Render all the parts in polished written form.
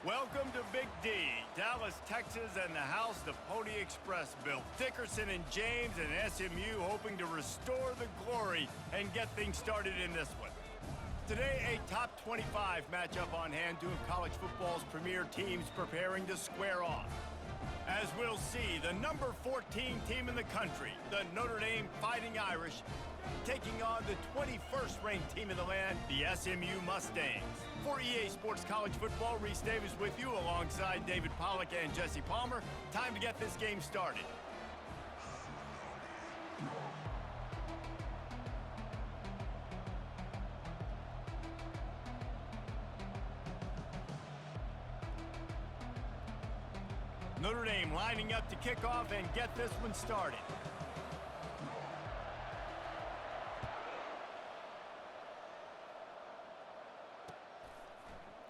Welcome to Big D, Dallas, Texas, and the house the Pony Express built. Dickerson and James and SMU hoping to restore the glory and get things started in this one. Today, a top 25 matchup on hand, two of college football's premier teams preparing to square off. As we'll see, the number 14 team in the country, the Notre Dame Fighting Irish, taking on the 21st ranked team in the land, the SMU Mustangs. For EA Sports College Football, Reese Davis with you alongside David Pollack and Jesse Palmer. Time to get this game started. Notre Dame lining up to kick off and get this one started.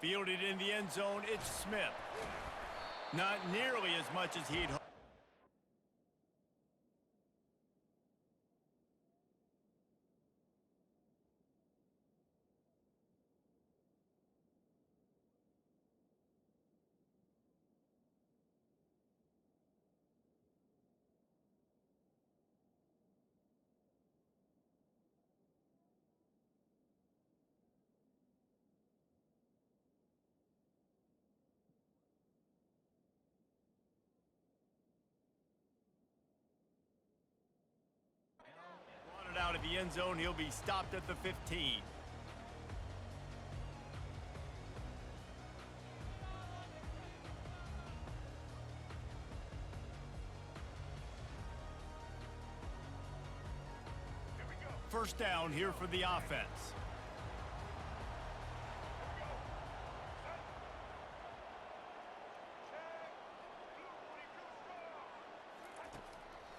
Fielded in the end zone, it's Smith. Not nearly as much as he'd hoped. Out of the end zone, he'll be stopped at the 15. First down here for the offense.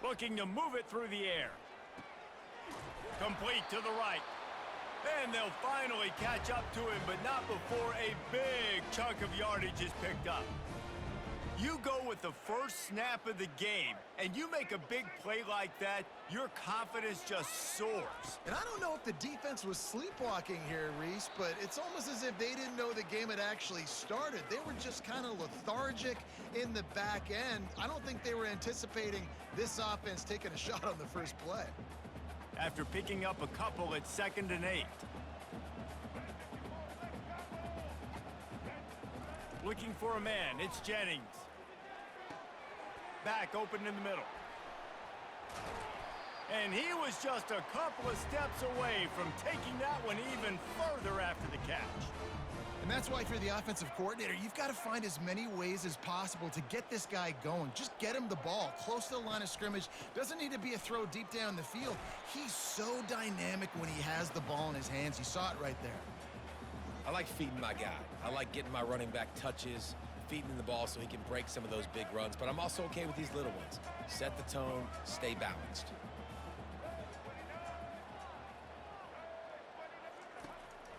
Looking to move it through the air. Complete to the right. And they'll finally catch up to him, but not before a big chunk of yardage is picked up. You go with the first snap of the game, and you make a big play like that, your confidence just soars. And I don't know if the defense was sleepwalking here, Reese, but it's almost as if they didn't know the game had actually started. They were just kind of lethargic in the back end. I don't think they were anticipating this offense taking a shot on the first play. After picking up a couple at 2nd and 8. Looking for a man, it's Jennings. Back open in the middle. And he was just a couple of steps away from taking that one even further after the catch. And that's why if you're the offensive coordinator, you've got to find as many ways as possible to get this guy going. Just get him the ball close to the line of scrimmage. Doesn't need to be a throw deep down the field. He's so dynamic when he has the ball in his hands. You saw it right there. I like feeding my guy. I like getting my running back touches, feeding him the ball so he can break some of those big runs. But I'm also okay with these little ones. Set the tone, stay balanced.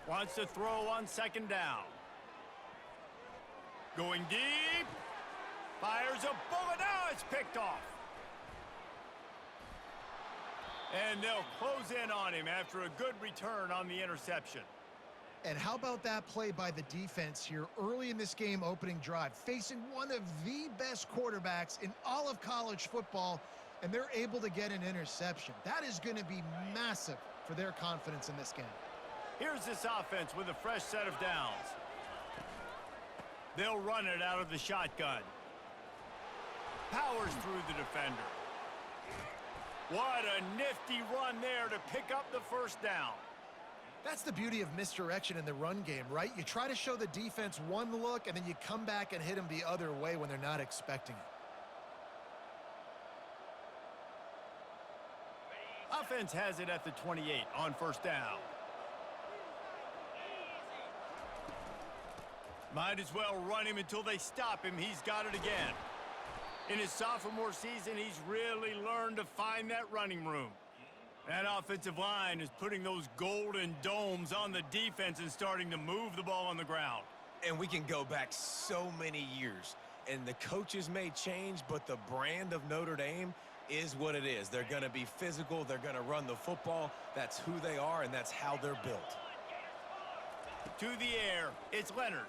Wants to throw on 2nd down. Going deep. Fires a bullet. Now it's picked off. And they'll close in on him after a good return on the interception. And how about that play by the defense here early in this game opening drive, facing one of the best quarterbacks in all of college football, and they're able to get an interception. That is going to be massive for their confidence in this game. Here's this offense with a fresh set of downs. They'll run it out of the shotgun. Powers through the defender. What a nifty run there to pick up the first down. That's the beauty of misdirection in the run game, right? You try to show the defense one look, and then you come back and hit them the other way when they're not expecting it. Offense has it at the 28 on first down. Might as well run him until they stop him. He's got it again. In his sophomore season, he's really learned to find that running room. That offensive line is putting those golden domes on the defense and starting to move the ball on the ground. And we can go back so many years. And the coaches may change, but the brand of Notre Dame is what it is. They're going to be physical. They're going to run the football. That's who they are, and that's how they're built. To the air, it's Leonard.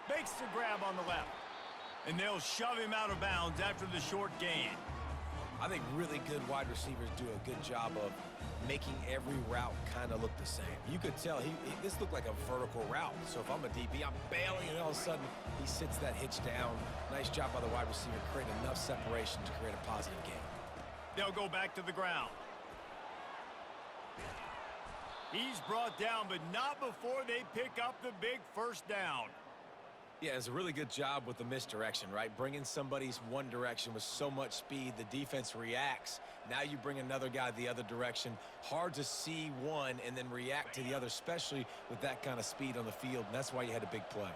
Makes the grab on the left. And they'll shove him out of bounds after the short gain. I think really good wide receivers do a good job of making every route kind of look the same. You could tell this looked like a vertical route. So if I'm a DB, I'm bailing, and all of a sudden he sits that hitch down. Nice job by the wide receiver, create enough separation to create a positive gain. They'll go back to the ground. He's brought down, but not before they pick up the big first down. Yeah, it's a really good job with the misdirection, right? Bringing somebody's one direction with so much speed, the defense reacts. Now you bring another guy the other direction. Hard to see one and then react to the other, especially with that kind of speed on the field, and that's why you had a big play.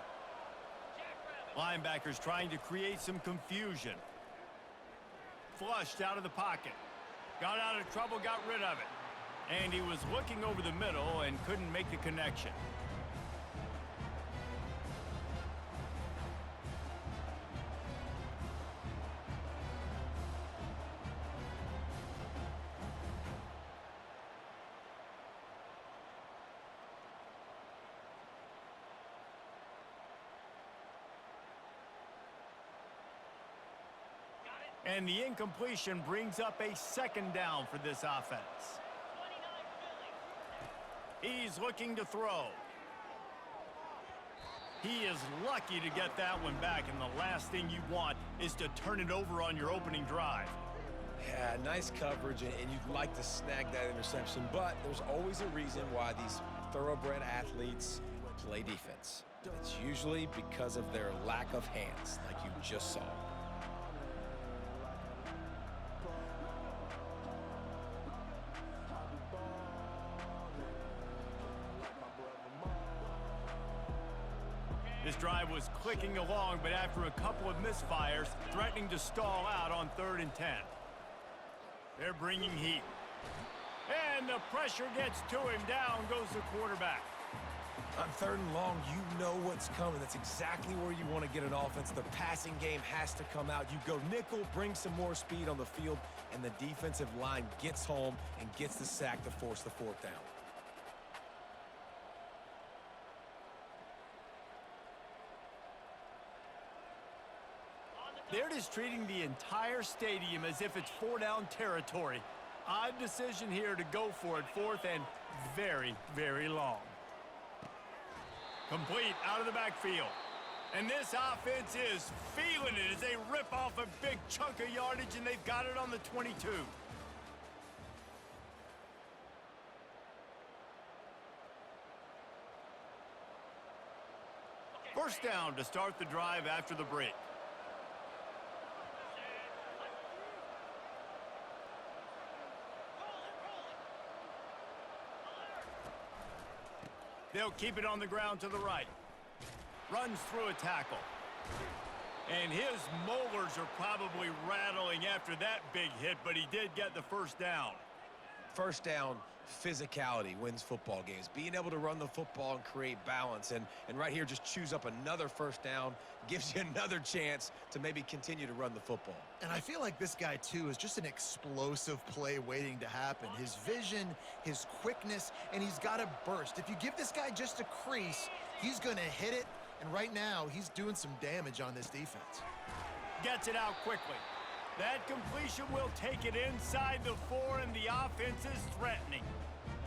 Linebackers trying to create some confusion. Flushed out of the pocket. Got out of trouble, got rid of it. And he was looking over the middle and couldn't make the connection. And the incompletion brings up a second down for this offense. He's looking to throw. He is lucky to get that one back, and the last thing you want is to turn it over on your opening drive. Yeah, nice coverage, and you'd like to snag that interception, but there's always a reason why these thoroughbred athletes play defense. It's usually because of their lack of hands, like you just saw. This drive was clicking along, but after a couple of misfires, threatening to stall out on 3rd and 10. They're bringing heat. And the pressure gets to him. Down goes the quarterback. On 3rd and long, you know what's coming. That's exactly where you want to get an offense. The passing game has to come out. You go nickel, bring some more speed on the field, and the defensive line gets home and gets the sack to force the 4th down. They're just treating the entire stadium as if it's 4-down territory. Odd decision here to go for it, 4th and very, very long. Complete out of the backfield. And this offense is feeling it as they rip off a big chunk of yardage, and they've got it on the 22. First down to start the drive after the break. They'll keep it on the ground to the right. Runs through a tackle. And his molars are probably rattling after that big hit, but he did get the first down. First down, physicality wins football games. Being able to run the football and create balance. And right here, just choose up another first down, gives you another chance to maybe continue to run the football. And I feel like this guy, too, is just an explosive play waiting to happen. His vision, his quickness, and he's got a burst. If you give this guy just a crease, he's going to hit it. And right now, he's doing some damage on this defense. Gets it out quickly. That completion will take it inside the 4, and the offense is threatening.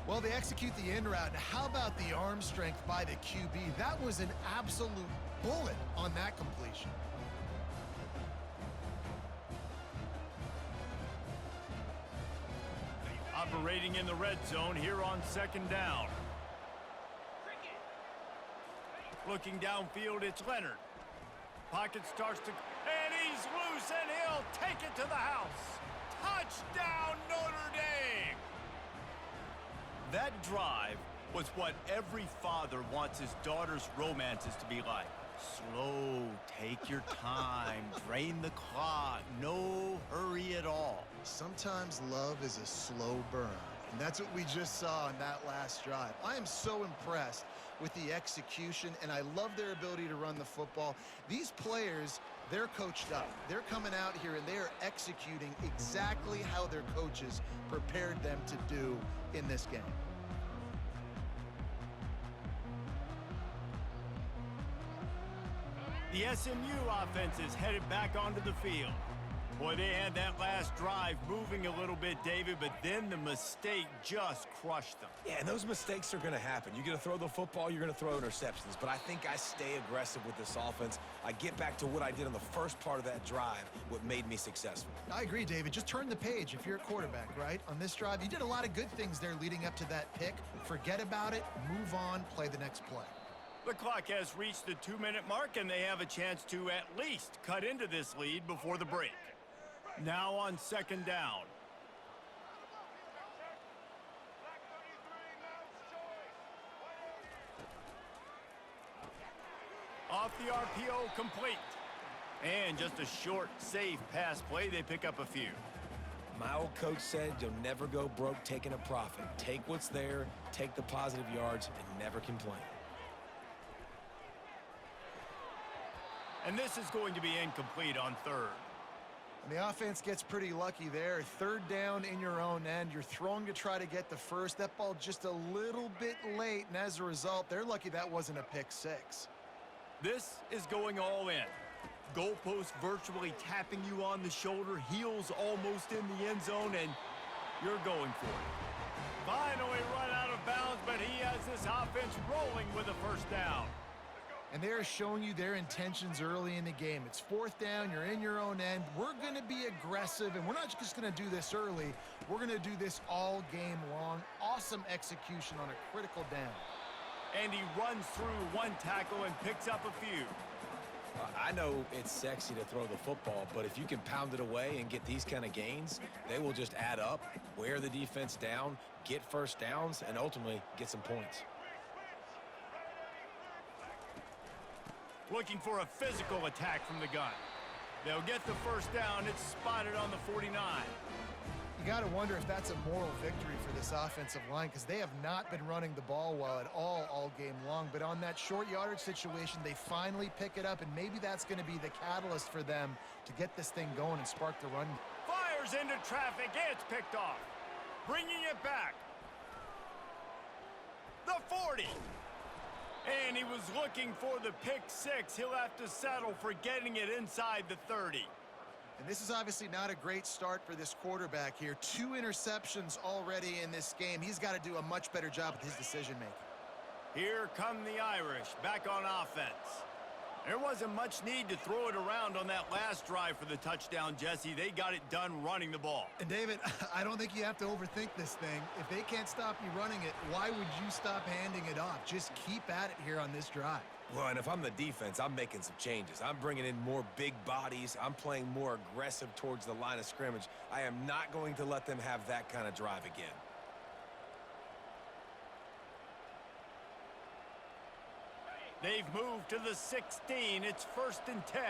Well, they execute the in route. How about the arm strength by the QB? That was an absolute bullet on that completion. Operating in the red zone here on 2nd down. Looking downfield, it's Leonard. Pocket starts to... And he's loose, and he'll take it to the house. Touchdown, Notre Dame! That drive was what every father wants his daughter's romances to be like. Slow, take your time, drain the clock, no hurry at all. Sometimes love is a slow burn, and that's what we just saw in that last drive. I am so impressed with the execution, and I love their ability to run the football. These players, they're coached up. They're coming out here, and they are executing exactly how their coaches prepared them to do in this game. The SMU offense is headed back onto the field. Boy, they had that last drive moving a little bit, David, but then the mistake just crushed them. Yeah, and those mistakes are going to happen. You're going to throw the football, you're going to throw interceptions. But I think I stay aggressive with this offense. I get back to what I did on the first part of that drive, what made me successful. I agree, David. Just turn the page if you're a quarterback, right? On this drive, you did a lot of good things there leading up to that pick. Forget about it, move on, play the next play. The clock has reached the 2-minute mark, and they have a chance to at least cut into this lead before the break. Now on second down. Off the RPO, complete. And just a short, safe pass play. They pick up a few. My old coach said you'll never go broke taking a profit. Take what's there, take the positive yards, and never complain. And this is going to be incomplete on third. And the offense gets pretty lucky there. Third down in your own end. You're throwing to try to get the first. That ball just a little bit late, and as a result, they're lucky that wasn't a pick six. This is going all in. Goalpost virtually tapping you on the shoulder, heels almost in the end zone, and you're going for it. Finally run out of bounds, but he has this offense rolling with a first down. And they're showing you their intentions early in the game. It's fourth down, you're in your own end. We're going to be aggressive, and we're not just going to do this early. We're going to do this all game long. Awesome execution on a critical down. And he runs through one tackle and picks up a few. I know it's sexy to throw the football, but if you can pound it away and get these kind of gains, they will just add up, wear the defense down, get first downs, and ultimately get some points. Looking for a physical attack from the gun. They'll get the first down. It's spotted on the 49. You got to wonder if that's a moral victory for this offensive line, because they have not been running the ball well at all game long. But on that short yardage situation, they finally pick it up, and maybe that's going to be the catalyst for them to get this thing going and spark the run. Fires into traffic. It's picked off. Bringing it back. The 40. And he was looking for the pick six. He'll have to settle for getting it inside the 30. And this is obviously not a great start for this quarterback here. 2 interceptions already in this game. He's got to do a much better job with his decision-making. Here come the Irish, back on offense. There wasn't much need to throw it around on that last drive for the touchdown, Jesse. They got it done running the ball. And David, I don't think you have to overthink this thing. If they can't stop you running it, why would you stop handing it off? Just keep at it here on this drive. Well, and if I'm the defense, I'm making some changes. I'm bringing in more big bodies. I'm playing more aggressive towards the line of scrimmage. I am not going to let them have that kind of drive again. They've moved to the 16. It's 1st and 10.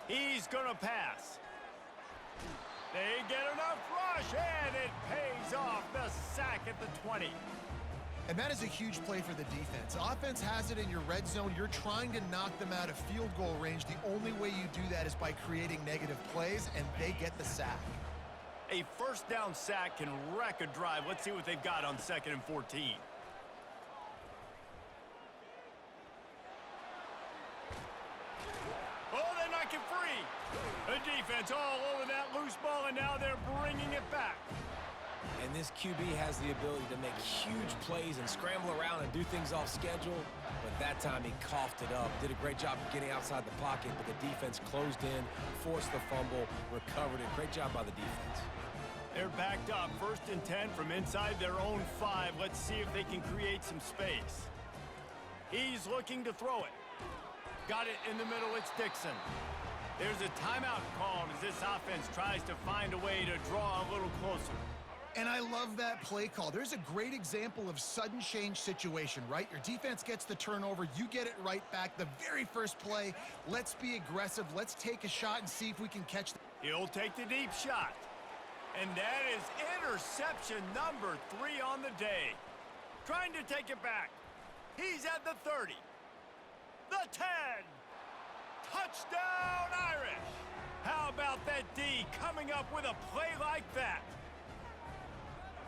He's going to pass. They get enough rush, and it pays off. The sack at the 20. And that is a huge play for the defense. Offense has it in your red zone. You're trying to knock them out of field goal range. The only way you do that is by creating negative plays, and they get the sack. A first down sack can wreck a drive. Let's see what they've got on 2nd and 14. Oh, they knock it free. The defense all over that loose ball, and now they're bringing it back. And this QB has the ability to make huge plays and scramble around and do things off schedule. But that time he coughed it up. Did a great job of getting outside the pocket, but the defense closed in, forced the fumble, recovered it. Great job by the defense. They're backed up. 1st and 10 from inside their own 5. Let's see if they can create some space. He's looking to throw it. Got it in the middle. It's Dixon. There's a timeout called as this offense tries to find a way to draw a little closer. And I love that play call. There's a great example of sudden change situation, right? Your defense gets the turnover. You get it right back. The very first play, let's be aggressive. Let's take a shot and see if we can catch them. He'll take the deep shot. And that is interception number 3 on the day. Trying to take it back. He's at the 30. The 10. Touchdown, Irish. How about that D coming up with a play like that?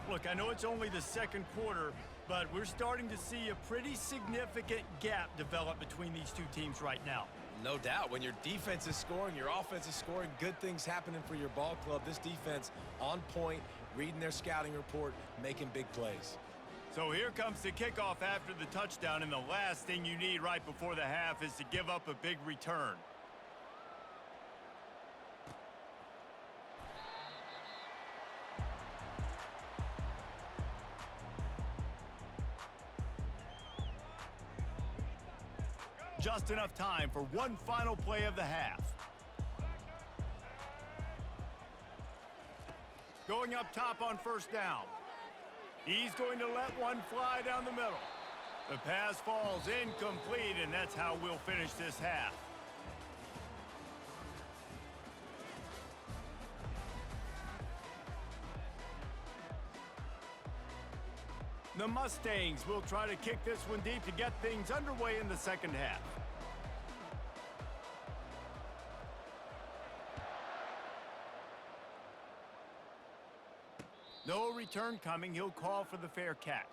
Look, I know it's only the 2nd quarter, But we're starting to see a pretty significant gap develop between these two teams right now. No doubt. When your defense is scoring, your offense is scoring, good things happening for your ball club. This defense on point, reading their scouting report, making big plays. So here comes the kickoff after the touchdown, and the last thing you need right before the half is to give up a big return. Just enough time for one final play of the half. Going up top on first down. He's going to let one fly down the middle. The pass falls incomplete, and that's how we'll finish this half. The Mustangs will try to kick this one deep to get things underway in the second half. No return coming. He'll call for the fair catch.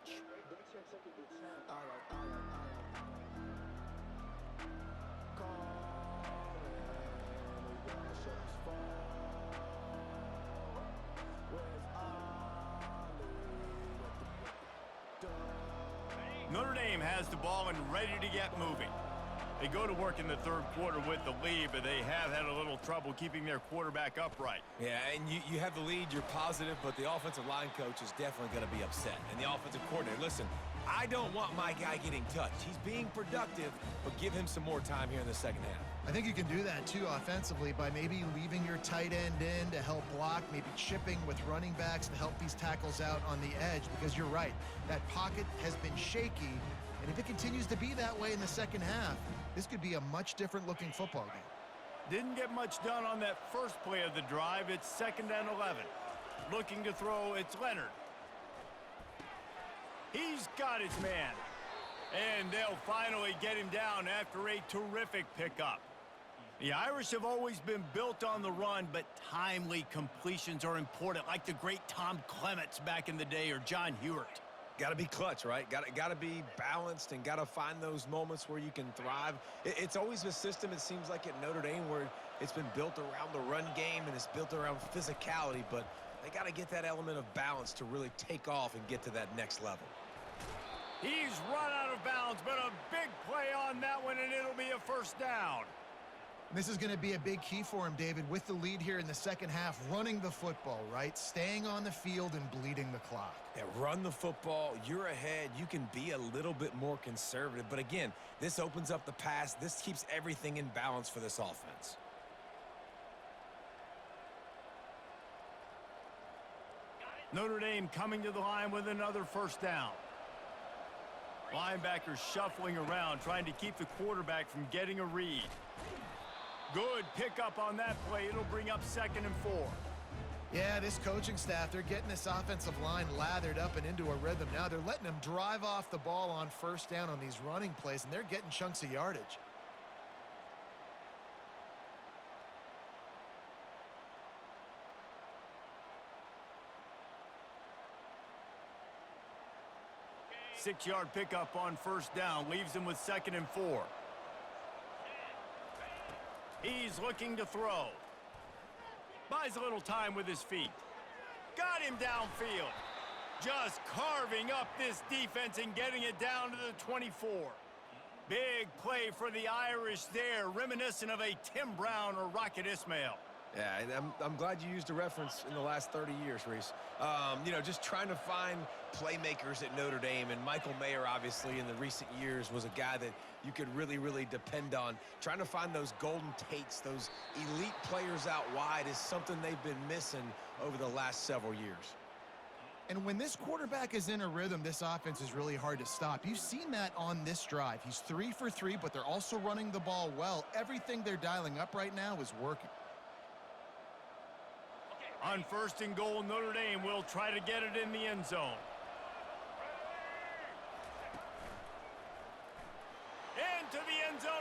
Notre Dame has the ball and ready to get moving. They go to work in the third quarter with the lead, but they have had a little trouble keeping their quarterback upright. Yeah, and you have the lead, you're positive, but the offensive line coach is definitely going to be upset. And the offensive coordinator, listen, I don't want my guy getting touched. He's being productive, but give him some more time here in the second half. I think you can do that, too, offensively, by maybe leaving your tight end in to help block, maybe chipping with running backs to help these tackles out on the edge, because you're right, that pocket has been shaky, and if it continues to be that way in the second half, this could be a much different looking football game. Didn't get much done on that first play of the drive. It's 2nd and 11. Looking to throw, it's Leonard. He's got his man. And they'll finally get him down after a terrific pickup. The Irish have always been built on the run, but timely completions are important, like the great Tom Clements back in the day or John Hewart. Got to be clutch, right? Got to be balanced and got to find those moments where you can thrive. It's always a system, it seems like, at Notre Dame where it's been built around the run game and it's built around physicality, but they got to get that element of balance to really take off and get to that next level. He's run out of bounds, but a big play on that one, and it'll be a first down. This is going to be a big key for him, David, with the lead here in the second half, running the football, right? Staying on the field and bleeding the clock. Yeah, run the football. You're ahead. You can be a little bit more conservative. But again, this opens up the pass. This keeps everything in balance for this offense. Notre Dame coming to the line with another first down. Linebackers shuffling around, trying to keep the quarterback from getting a read. Good pickup on that play. It'll bring up 2nd and 4. Yeah, this coaching staff, they're getting this offensive line lathered up and into a rhythm. Now they're letting them drive off the ball on first down on these running plays, and they're getting chunks of yardage. Six-yard pickup on first down. Leaves him with 2nd and 4. He's looking to throw. Buys a little time with his feet. Got him downfield. Just carving up this defense and getting it down to the 24. Big play for the Irish there, reminiscent of a Tim Brown or Rocket Ismail. Yeah, and I'm glad you used a reference in the last 30 years, Reese. You know, just trying to find playmakers at Notre Dame, and Michael Mayer, obviously, in the recent years was a guy that you could really, really depend on. Trying to find those golden Tates, those elite players out wide is something they've been missing over the last several years. And when this quarterback is in a rhythm, this offense is really hard to stop. You've seen that on this drive. He's 3 for 3, but they're also running the ball well. Everything they're dialing up right now is working. On 1st and goal, Notre Dame will try to get it in the end zone. Into the end zone.